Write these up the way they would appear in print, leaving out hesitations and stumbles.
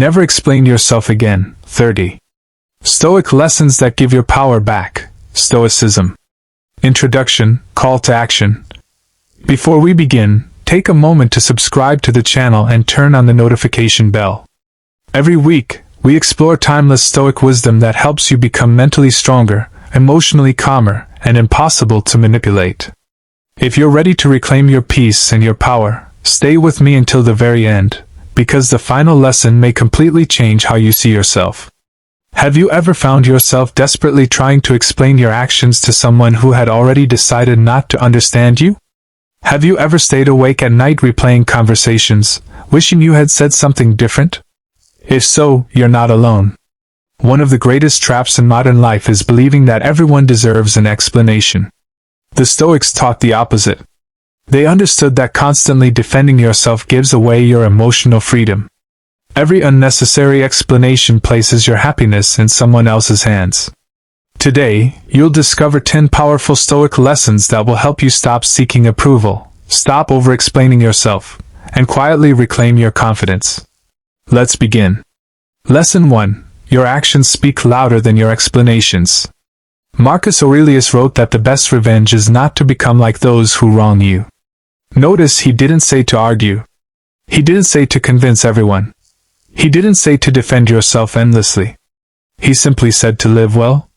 Never explain yourself again. 30. Stoic lessons that give your power back. Stoicism. Introduction, call to action. Before we begin, take a moment to subscribe to the channel and turn on the notification bell. Every week, we explore timeless Stoic wisdom that helps you become mentally stronger, emotionally calmer, and impossible to manipulate. If you're ready to reclaim your peace and your power, stay with me until the very end, because the final lesson may completely change how you see yourself. Have you ever found yourself desperately trying to explain your actions to someone who had already decided not to understand you? Have you ever stayed awake at night replaying conversations, wishing you had said something different? If so, you're not alone. One of the greatest traps in modern life is believing that everyone deserves an explanation. The Stoics taught the opposite. They understood that constantly defending yourself gives away your emotional freedom. Every unnecessary explanation places your happiness in someone else's hands. Today, you'll discover 10 powerful Stoic lessons that will help you stop seeking approval, stop over-explaining yourself, and quietly reclaim your confidence. Let's begin. Lesson 1. Your actions speak louder than your explanations. Marcus Aurelius wrote that the best revenge is not to become like those who wrong you. Notice he didn't say to argue. He didn't say to convince everyone. He didn't say to defend yourself endlessly. He simply said to live well.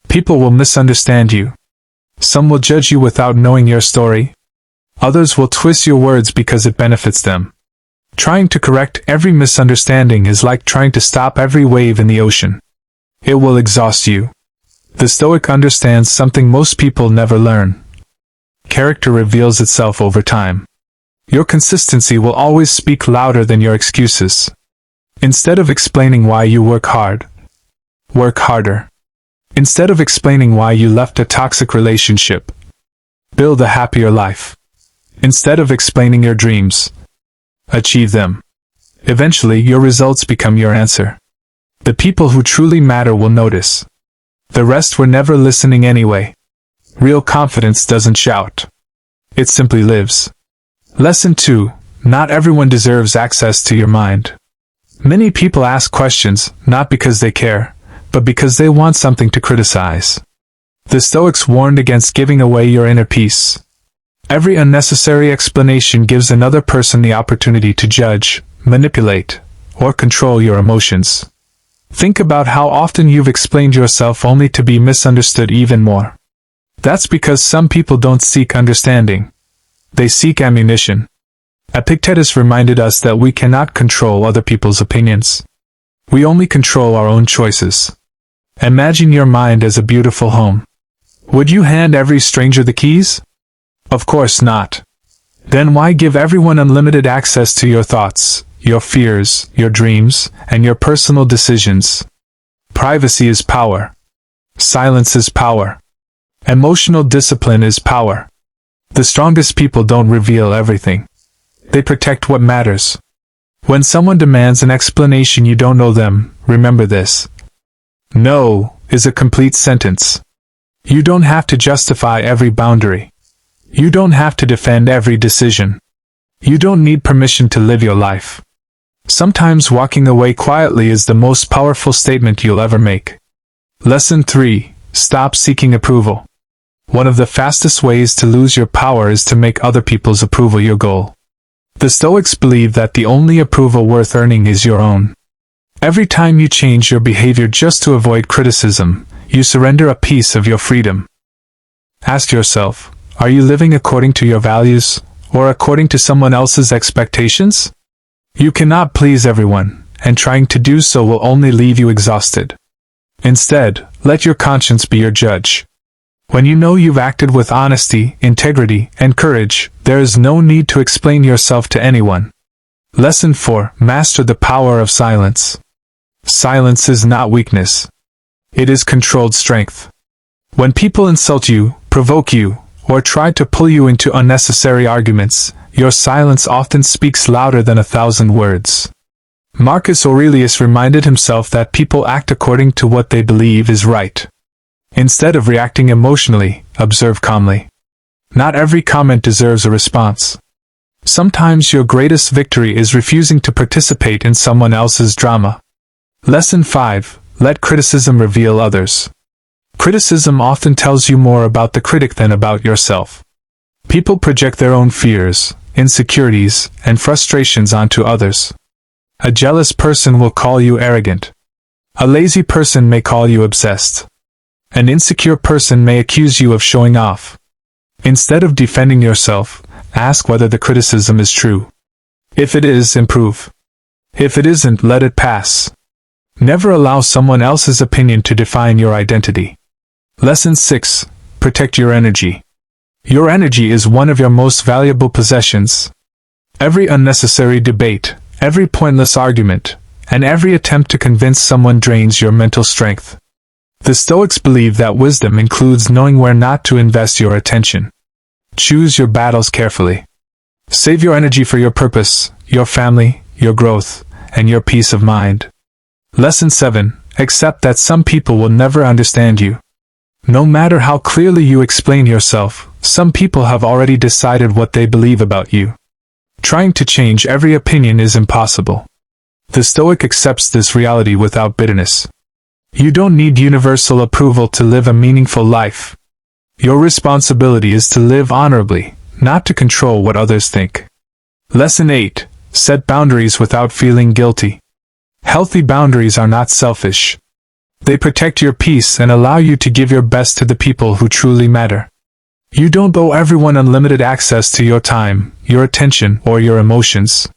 People will misunderstand you. Some will judge you without knowing your story. Others will twist your words because it benefits them. Trying to correct every misunderstanding is like trying to stop every wave in the ocean. It will exhaust you. The Stoic understands something most people never learn. Character reveals itself over time. Your consistency will always speak louder than your excuses. Instead of explaining why you work hard, work harder. Instead of explaining why you left a toxic relationship, build a happier life. Instead of explaining your dreams, achieve them. Eventually, your results become your answer. The people who truly matter will notice. The rest were never listening anyway. Real confidence doesn't shout. It simply lives. Lesson 2. Not everyone deserves access to your mind. Many people ask questions, not because they care, but because they want something to criticize. The Stoics warned against giving away your inner peace. Every unnecessary explanation gives another person the opportunity to judge, manipulate, or control your emotions. Think about how often you've explained yourself only to be misunderstood even more. That's because some people don't seek understanding. They seek ammunition. Epictetus reminded us that we cannot control other people's opinions. We only control our own choices. Imagine your mind as a beautiful home. Would you hand every stranger the keys? Of course not. Then why give everyone unlimited access to your thoughts, your fears, your dreams, and your personal decisions? Privacy is power. Silence is power. Emotional discipline is power. The strongest people don't reveal everything. They protect what matters. When someone demands an explanation you don't know them, remember this. No is a complete sentence. You don't have to justify every boundary. You don't have to defend every decision. You don't need permission to live your life. Sometimes walking away quietly is the most powerful statement you'll ever make. Lesson 3. Stop seeking approval. One of the fastest ways to lose your power is to make other people's approval your goal. The Stoics believe that the only approval worth earning is your own. Every time you change your behavior just to avoid criticism, you surrender a piece of your freedom. Ask yourself, are you living according to your values, or according to someone else's expectations? You cannot please everyone, and trying to do so will only leave you exhausted. Instead, let your conscience be your judge. When you know you've acted with honesty, integrity, and courage, there is no need to explain yourself to anyone. Lesson 4. Master the power of silence. Silence is not weakness. It is controlled strength. When people insult you, provoke you, or try to pull you into unnecessary arguments, your silence often speaks louder than 1,000 words. Marcus Aurelius reminded himself that people act according to what they believe is right. Instead of reacting emotionally, observe calmly. Not every comment deserves a response. Sometimes your greatest victory is refusing to participate in someone else's drama. Lesson 5. Let criticism reveal others. Criticism often tells you more about the critic than about yourself. People project their own fears, insecurities, and frustrations onto others. A jealous person will call you arrogant. A lazy person may call you obsessed. An insecure person may accuse you of showing off. Instead of defending yourself, ask whether the criticism is true. If it is, improve. If it isn't, let it pass. Never allow someone else's opinion to define your identity. Lesson 6. Protect your energy. Your energy is one of your most valuable possessions. Every unnecessary debate, every pointless argument, and every attempt to convince someone drains your mental strength. The Stoics believe that wisdom includes knowing where not to invest your attention. Choose your battles carefully. Save your energy for your purpose, your family, your growth, and your peace of mind. Lesson 7. Accept that some people will never understand you. No matter how clearly you explain yourself, some people have already decided what they believe about you. Trying to change every opinion is impossible. The Stoic accepts this reality without bitterness. You don't need universal approval to live a meaningful life. Your responsibility is to live honorably, not to control what others think. Lesson 8. Set boundaries without feeling guilty. Healthy boundaries are not selfish. They protect your peace and allow you to give your best to the people who truly matter. You don't owe everyone unlimited access to your time, your attention, or your emotions.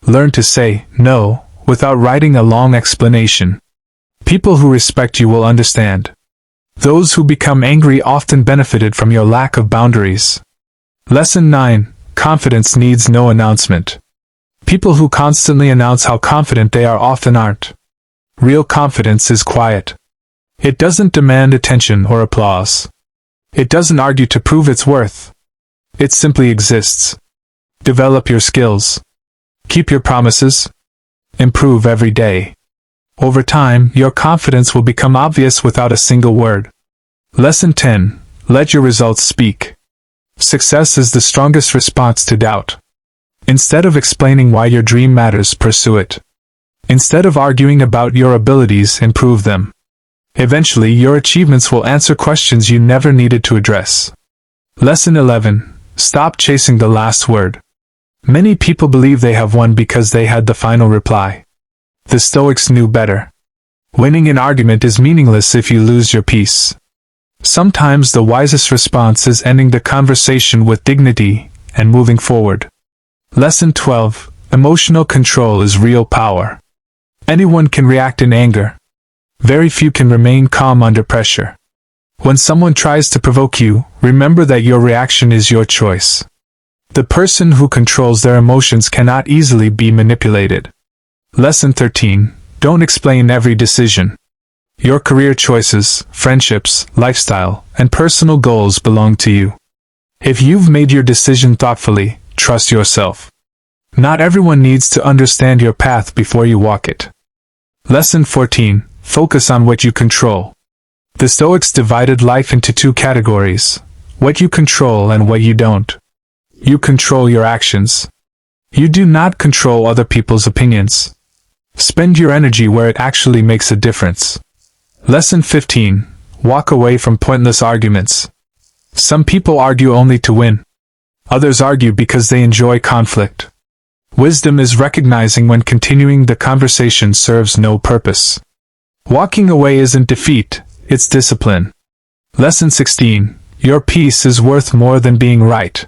Learn to say no without writing a long explanation. People who respect you will understand. Those who become angry often benefited from your lack of boundaries. Lesson 9. Confidence needs no announcement. People who constantly announce how confident they are often aren't. Real confidence is quiet. It doesn't demand attention or applause. It doesn't argue to prove its worth. It simply exists. Develop your skills. Keep your promises. Improve every day. Over time, your confidence will become obvious without a single word. Lesson 10. Let your results speak. Success is the strongest response to doubt. Instead of explaining why your dream matters, pursue it. Instead of arguing about your abilities, improve them. Eventually, your achievements will answer questions you never needed to address. Lesson 11. Stop chasing the last word. Many people believe they have won because they had the final reply. The Stoics knew better. Winning an argument is meaningless if you lose your peace. Sometimes the wisest response is ending the conversation with dignity and moving forward. Lesson 12. Emotional control is real power. Anyone can react in anger. Very few can remain calm under pressure. When someone tries to provoke you, remember that your reaction is your choice. The person who controls their emotions cannot easily be manipulated. Lesson 13. Don't explain every decision. Your career choices, friendships, lifestyle, and personal goals belong to you. If you've made your decision thoughtfully, trust yourself. Not everyone needs to understand your path before you walk it. Lesson 14. Focus on what you control. The Stoics divided life into two categories: what you control and what you don't. You control your actions. You do not control other people's opinions. Spend your energy where it actually makes a difference. Lesson 15. Walk away from pointless arguments. Some people argue only to win. Others argue because they enjoy conflict. Wisdom is recognizing when continuing the conversation serves no purpose. Walking away isn't defeat, it's discipline. Lesson 16. Your peace is worth more than being right.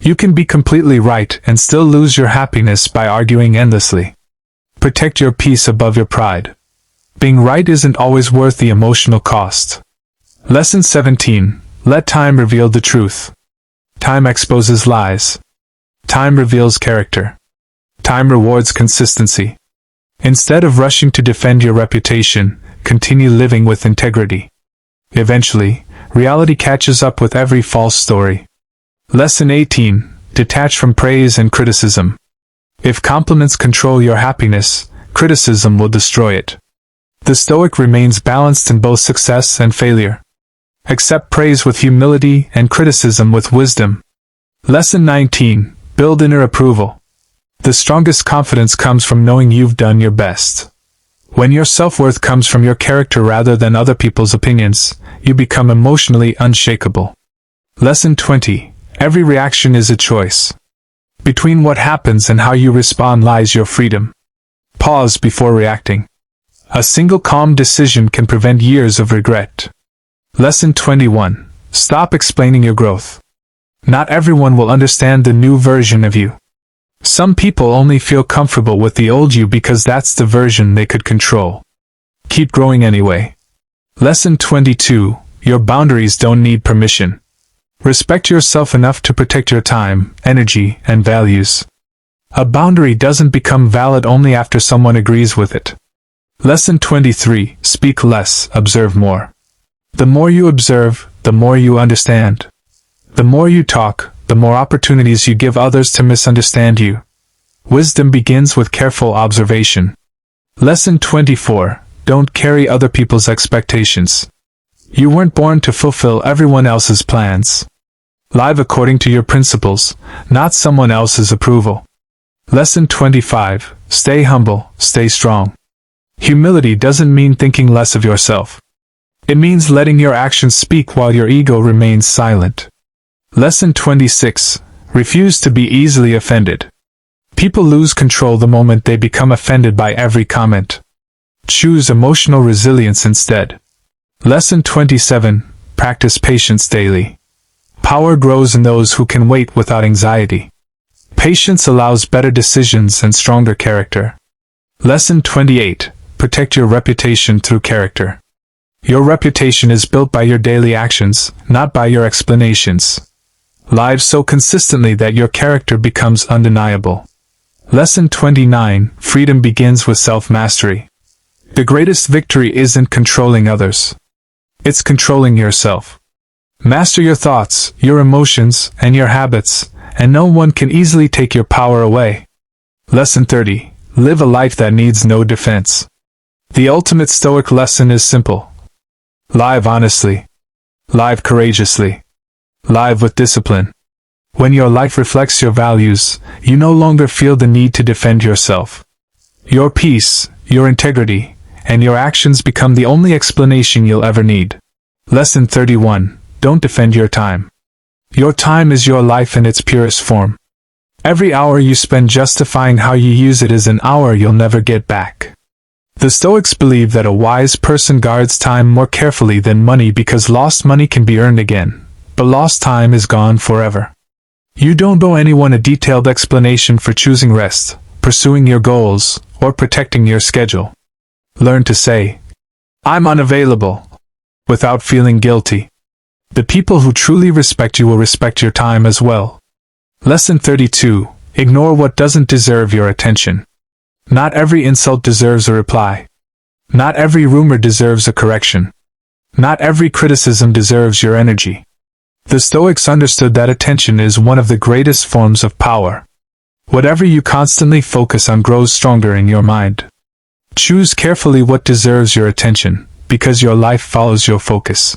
You can be completely right and still lose your happiness by arguing endlessly. Protect your peace above your pride. Being right isn't always worth the emotional cost. Lesson 17. Let time reveal the truth. Time exposes lies. Time reveals character. Time rewards consistency. Instead of rushing to defend your reputation, continue living with integrity. Eventually, reality catches up with every false story. Lesson 18. Detach from praise and criticism. If compliments control your happiness, criticism will destroy it. The Stoic remains balanced in both success and failure. Accept praise with humility and criticism with wisdom. Lesson 19. Build inner approval. The strongest confidence comes from knowing you've done your best. When your self-worth comes from your character rather than other people's opinions, you become emotionally unshakable. Lesson 20. Every reaction is a choice. Between what happens and how you respond lies your freedom. Pause before reacting. A single calm decision can prevent years of regret. Lesson 21. Stop explaining your growth. Not everyone will understand the new version of you. Some people only feel comfortable with the old you because that's the version they could control. Keep growing anyway. Lesson 22. Your boundaries don't need permission. Respect yourself enough to protect your time, energy, and values. A boundary doesn't become valid only after someone agrees with it. Lesson 23. Speak less, observe more. The more you observe, the more you understand. The more you talk, the more opportunities you give others to misunderstand you. Wisdom begins with careful observation. Lesson 24. Don't carry other people's expectations. You weren't born to fulfill everyone else's plans. Live according to your principles, not someone else's approval. Lesson 25. Stay humble, stay strong. Humility doesn't mean thinking less of yourself. It means letting your actions speak while your ego remains silent. Lesson 26. Refuse to be easily offended. People lose control the moment they become offended by every comment. Choose emotional resilience instead. Lesson 27. Practice patience daily. Power grows in those who can wait without anxiety. Patience allows better decisions and stronger character. Lesson 28. Protect your reputation through character. Your reputation is built by your daily actions, not by your explanations. Live so consistently that your character becomes undeniable. Lesson 29. Freedom begins with self-mastery. The greatest victory isn't controlling others. It's controlling yourself. Master your thoughts, your emotions, and your habits, and no one can easily take your power away. Lesson 30. Live a life that needs no defense. The ultimate Stoic lesson is simple. Live honestly. Live courageously. Live with discipline. When your life reflects your values, you no longer feel the need to defend yourself. Your peace, your integrity, and your actions become the only explanation you'll ever need. Lesson 31. Don't defend your time. Your time is your life in its purest form. Every hour you spend justifying how you use it is an hour you'll never get back. The Stoics believe that a wise person guards time more carefully than money because lost money can be earned again, but lost time is gone forever. You don't owe anyone a detailed explanation for choosing rest, pursuing your goals, or protecting your schedule. Learn to say, "I'm unavailable," without feeling guilty. The people who truly respect you will respect your time as well. Lesson 32. Ignore what doesn't deserve your attention. Not every insult deserves a reply. Not every rumor deserves a correction. Not every criticism deserves your energy. The Stoics understood that attention is one of the greatest forms of power. Whatever you constantly focus on grows stronger in your mind. Choose carefully what deserves your attention, because your life follows your focus.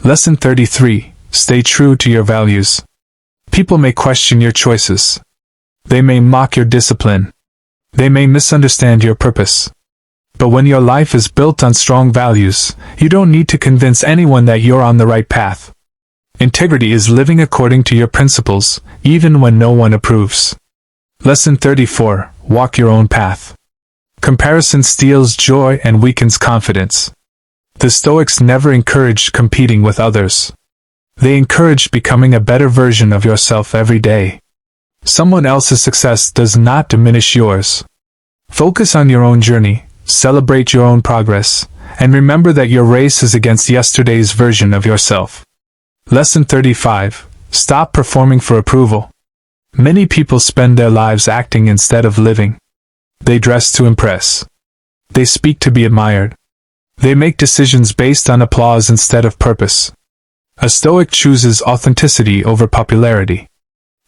Lesson 33. Stay true to your values. People may question your choices. They may mock your discipline. They may misunderstand your purpose. But when your life is built on strong values, you don't need to convince anyone that you're on the right path. Integrity is living according to your principles, even when no one approves. Lesson 34. Walk your own path. Comparison steals joy and weakens confidence. The Stoics never encouraged competing with others. They encouraged becoming a better version of yourself every day. Someone else's success does not diminish yours. Focus on your own journey, celebrate your own progress, and remember that your race is against yesterday's version of yourself. Lesson 35. Stop performing for approval. Many people spend their lives acting instead of living. They dress to impress. They speak to be admired. They make decisions based on applause instead of purpose. A Stoic chooses authenticity over popularity.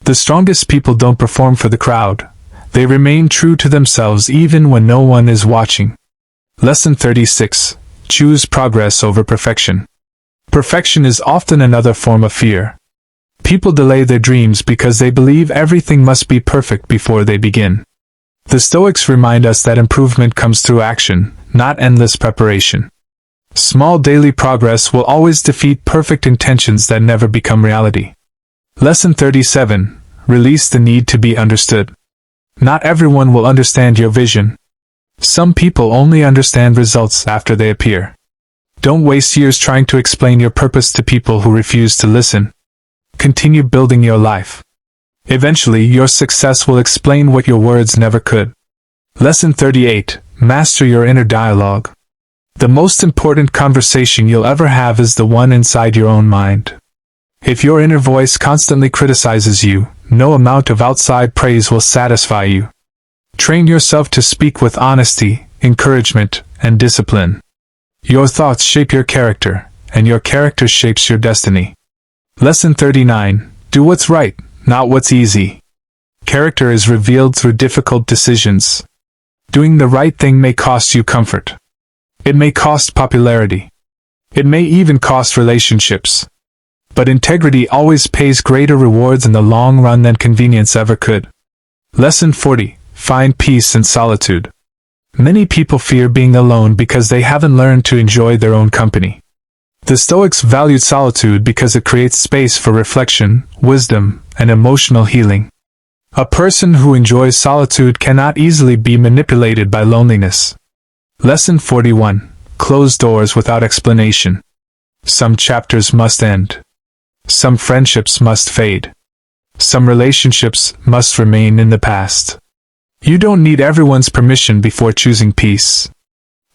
The strongest people don't perform for the crowd. They remain true to themselves even when no one is watching. Lesson 36. Choose progress over perfection. Perfection is often another form of fear. People delay their dreams because they believe everything must be perfect before they begin. The Stoics remind us that improvement comes through action, not endless preparation. Small daily progress will always defeat perfect intentions that never become reality. Lesson 37. Release the need to be understood. Not everyone will understand your vision. Some people only understand results after they appear. Don't waste years trying to explain your purpose to people who refuse to listen. Continue building your life. Eventually, your success will explain what your words never could. Lesson 38. Master your inner dialogue. The most important conversation you'll ever have is the one inside your own mind. If your inner voice constantly criticizes you, no amount of outside praise will satisfy you. Train yourself to speak with honesty, encouragement, and discipline. Your thoughts shape your character, and your character shapes your destiny. Lesson 39. Do what's right, not what's easy. Character is revealed through difficult decisions. Doing the right thing may cost you comfort. It may cost popularity. It may even cost relationships. But integrity always pays greater rewards in the long run than convenience ever could. Lesson 40. Find peace in solitude. Many people fear being alone because they haven't learned to enjoy their own company. The Stoics valued solitude because it creates space for reflection, wisdom, and emotional healing. A person who enjoys solitude cannot easily be manipulated by loneliness. Lesson 41. Close doors without explanation. Some chapters must end. Some friendships must fade. Some relationships must remain in the past. You don't need everyone's permission before choosing peace.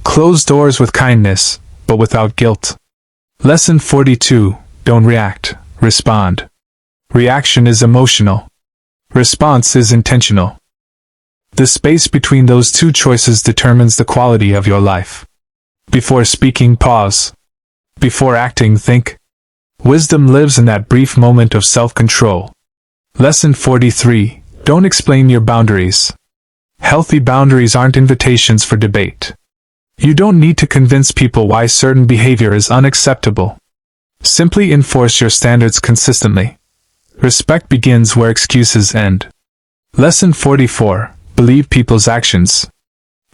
Close doors with kindness, but without guilt. Lesson 42. Don't react, respond. Reaction is emotional. Response is intentional. The space between those two choices determines the quality of your life. Before speaking, pause. Before acting, think. Wisdom lives in that brief moment of self-control. Lesson 43. Don't explain your boundaries. Healthy boundaries aren't invitations for debate. You don't need to convince people why certain behavior is unacceptable. Simply enforce your standards consistently. Respect begins where excuses end. Lesson 44. Believe people's actions.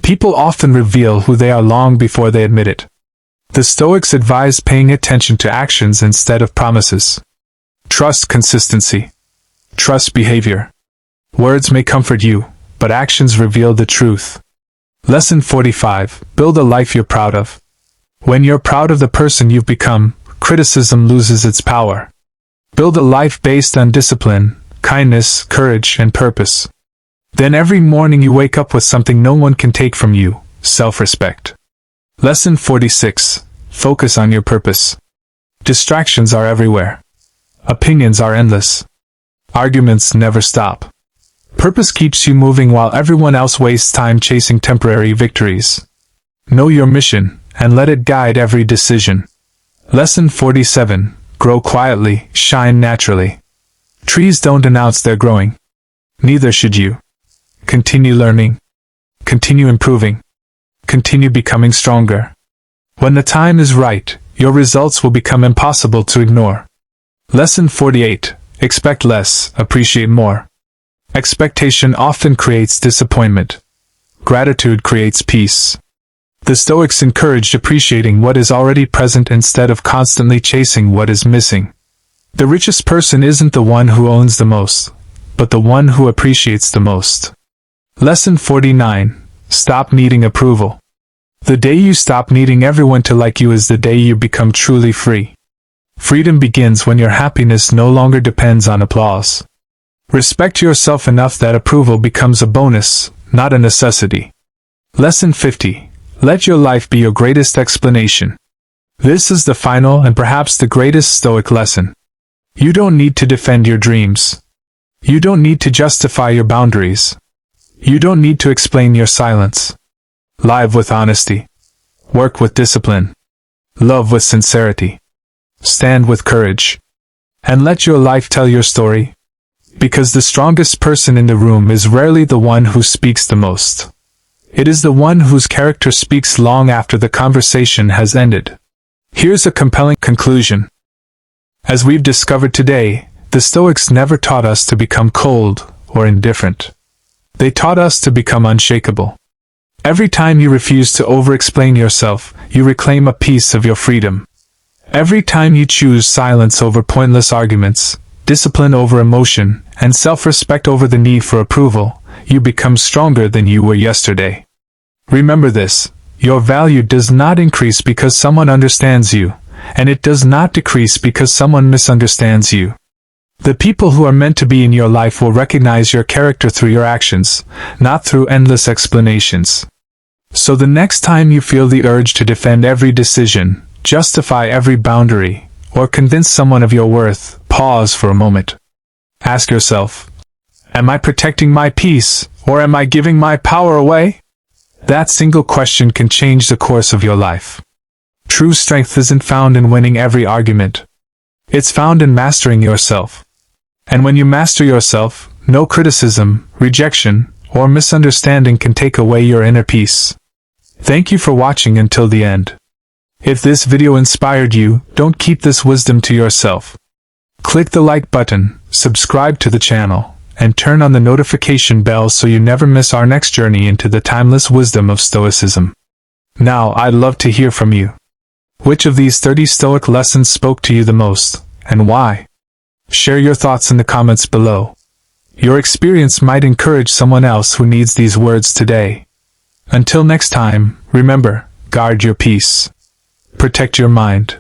People often reveal who they are long before they admit it. The Stoics advise paying attention to actions instead of promises. Trust consistency. Trust behavior. Words may comfort you, but actions reveal the truth. Lesson 45. Build a life you're proud of. When you're proud of the person you've become, criticism loses its power. Build a life based on discipline, kindness, courage, and purpose. Then every morning you wake up with something no one can take from you, self-respect. Lesson 46. Focus on your purpose. Distractions are everywhere. Opinions are endless. Arguments never stop. Purpose keeps you moving while everyone else wastes time chasing temporary victories. Know your mission, and let it guide every decision. Lesson 47. Grow quietly, shine naturally. Trees don't announce they're growing. Neither should you. Continue learning. Continue improving. Continue becoming stronger. When the time is right, your results will become impossible to ignore. Lesson 48. Expect less, appreciate more. Expectation often creates disappointment. Gratitude creates peace. The Stoics encouraged appreciating what is already present instead of constantly chasing what is missing. The richest person isn't the one who owns the most, but the one who appreciates the most. Lesson 49. Stop needing approval. The day you stop needing everyone to like you is the day you become truly free. Freedom begins when your happiness no longer depends on applause. Respect yourself enough that approval becomes a bonus, not a necessity. Lesson 50. Let your life be your greatest explanation. This is the final and perhaps the greatest Stoic lesson. You don't need to defend your dreams. You don't need to justify your boundaries. You don't need to explain your silence. Live with honesty. Work with discipline. Love with sincerity. Stand with courage. And let your life tell your story. Because the strongest person in the room is rarely the one who speaks the most. It is the one whose character speaks long after the conversation has ended. Here's a compelling conclusion. As we've discovered today, The Stoics never taught us to become cold or indifferent. They taught us to become unshakable. Every time you refuse to over-explain yourself, you reclaim a piece of your freedom. Every time you choose silence over pointless arguments, discipline over emotion, and self-respect over the need for approval, you become stronger than you were yesterday. Remember this: your value does not increase because someone understands you, and it does not decrease because someone misunderstands you. The people who are meant to be in your life will recognize your character through your actions, not through endless explanations. So the next time you feel the urge to defend every decision, justify every boundary, or convince someone of your worth, pause for a moment. Ask yourself, am I protecting my peace, or am I giving my power away? That single question can change the course of your life. True strength isn't found in winning every argument. It's found in mastering yourself. And when you master yourself, no criticism, rejection, or misunderstanding can take away your inner peace. Thank you for watching until the end. If this video inspired you, don't keep this wisdom to yourself. Click the like button, subscribe to the channel, and turn on the notification bell so you never miss our next journey into the timeless wisdom of Stoicism. Now, I'd love to hear from you. Which of these 30 Stoic lessons spoke to you the most, and why? Share your thoughts in the comments below. Your experience might encourage someone else who needs these words today. Until next time, remember, guard your peace. Protect your mind.